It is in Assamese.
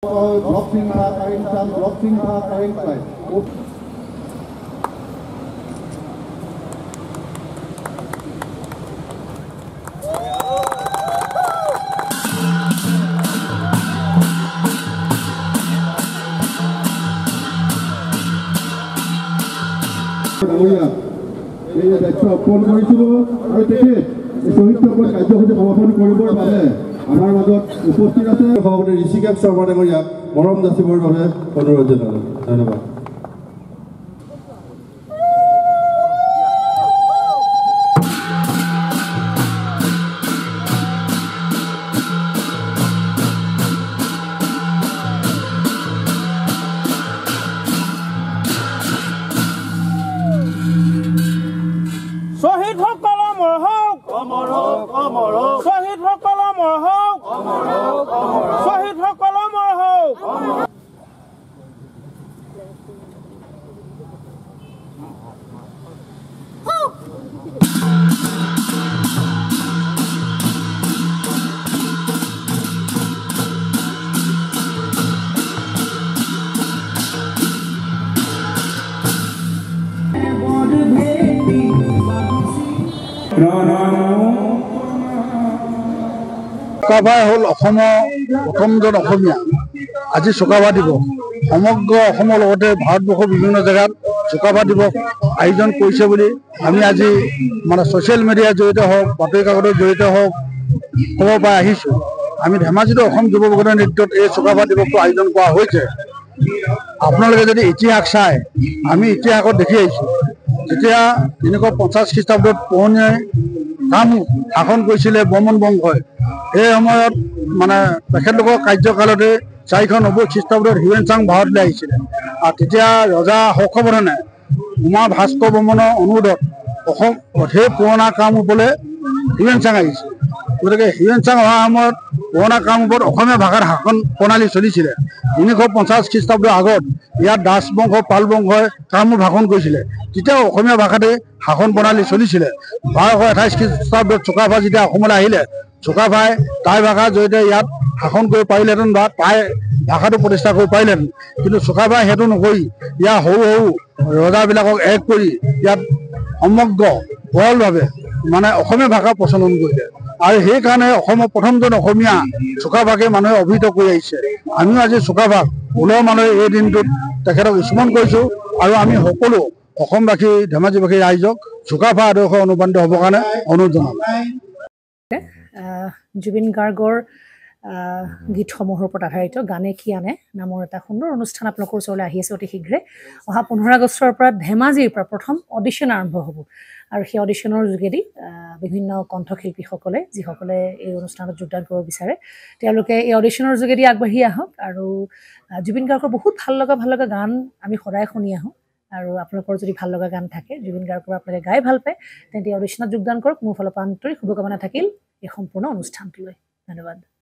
Boxing karing sai. এই দায়িত্ব অৰ্পণ কৰিছিলোঁ আৰু তেখেত শহীদ চক্ৰৰ কাৰ্যসূচী সমাপন কৰিবৰ বাবে আমাৰ মাজত উপস্থিত আছে সভাপতি ঋষিকেশ শৰ্মা ডাঙৰীয়াক মৰম যাচিবৰ বাবে অনুৰোধ জনালোঁ। ধন্যবাদ। শহীদ সকল অমৰ হওক, অমৰ হওক, অমৰ হওক। শহীদ সকল অমৰ হওক, অমৰ হওক, অমৰ হওক। শহীদ সকল অমৰ হওক। চুকাফাই হ'ল অসমৰ প্ৰথমজন অসমীয়া। আজি চুকাফা দিৱস সমগ্ৰ অসমৰ লগতে ভাৰতবৰ্ষৰ বিভিন্ন জেগাত চুকাফা দিৱস আয়োজন কৰিছে বুলি আমি আজি ছ'চিয়েল মিডিয়াৰ জৰিয়তে হওক, বাতৰি কাকতৰ জৰিয়তে হওক ক'ব পাই আহিছোঁ। আমি ধেমাজিতো অসম যুৱ পৰিষদৰ নেতৃত্বত এই চুকাফা দিৱসটো আয়োজন কৰা হৈছে। আপোনালোকে যদি ইতিহাস চাই, আমি ইতিহাসত দেখি আহিছোঁ যেতিয়া 350 খ্ৰীষ্টাব্দত পুৰণিয়াই কামৰূপ শাসন কৰিছিলে বৰ্মন বংশই। এই সময়ত তেখেতলোকৰ কাৰ্যকালতে 490 খ্ৰীষ্টাব্দত হিউৱেন চাং ভাৰতলৈ আহিছিলে আৰু তেতিয়া ৰজা হৰ্ষবৰ্ধনে কুমাৰ ভাস্কৰ বৰ্মনৰ অনুৰোধত অসম সেই পুৰণা কামৰূপলৈ হিউৱেন চাং আহিছিল। গতিকে হিউৱেন চাং অহাৰ সময়ত পুৰণা কামৰূপত অসমীয়া ভাষাত শাসন প্ৰণালী চলিছিলে। 350 খ্ৰীষ্টাব্দৰ আগত ইয়াত দাস বংশ, পাল বংশই কামৰূপ শাসন কৰিছিলে। তেতিয়াও অসমীয়া ভাষাতে শাসন প্ৰণালী চলিছিলে। 1228 খ্ৰীষ্টাব্দত চুকাফা যেতিয়া অসমলৈ আহিলে, চুকাফাই টাই ভাষাৰ জৰিয়তে ইয়াত শাসন কৰিব পাৰিলেহেঁতেন বা টাই ভাষাটো প্ৰতিষ্ঠা কৰিব পাৰিলেহেঁতেন। কিন্তু চুকাফাই সেইটো নকৰি ইয়াৰ সৰু সৰু ৰজাবিলাকক এক কৰি ইয়াত সমগ্ৰ বহলভাৱে অসমীয়া ভাষা প্ৰচলন কৰিলে আৰু সেইকাৰণে অসমৰ প্ৰথমজন অসমীয়া চুকাফাকে মানুহে অভিহিত কৰি আহিছে। আমিও আজি চুকাফাক ওলৰ মানুহে এই দিনটোত তেখেতক স্মৰণ কৰিছোঁ আৰু আমি সকলো অসমবাসী, ধেমাজিবাসী ৰাইজক চুকাফা আদৰ্শ অনুপ্ৰাণিত হ'বৰ কাৰণে অনুৰোধ জনালোঁ। জুবিন গাৰ্গৰ গীতসমূহৰ ওপৰত আধাৰিত গানে কি আনে নামৰ এটা সুন্দৰ অনুষ্ঠান আপোনালোকৰ ওচৰলৈ আহি আছে অতি শীঘ্ৰে। অহা 15 আগষ্টৰ পৰা ধেমাজিৰ পৰা প্ৰথম অডিশ্যন আৰম্ভ হ'ব আৰু সেই অডিশ্যনৰ যোগেদি বিভিন্ন কণ্ঠশিল্পীসকলে যিসকলে এই অনুষ্ঠানত যোগদান কৰিব বিচাৰে তেওঁলোকে এই অডিশ্যনৰ যোগেদি আগবাঢ়ি আহক আৰু জুবিন গাৰ্গৰ বহুত ভাল লগা গান আমি সদায় শুনি আহোঁ আৰু আপোনালোকৰ যদি ভাল লগা গান থাকে, জুবিন গাৰ্গৰ আপোনালোকে গাই ভাল পায়, তেন্তে অডিশ্যনত যোগদান কৰক। মোৰ ফালৰ পৰা আন্তৰিক শুভকামনা থাকিল এই সম্পূৰ্ণ অনুষ্ঠানটোলৈ। ধন্যবাদ।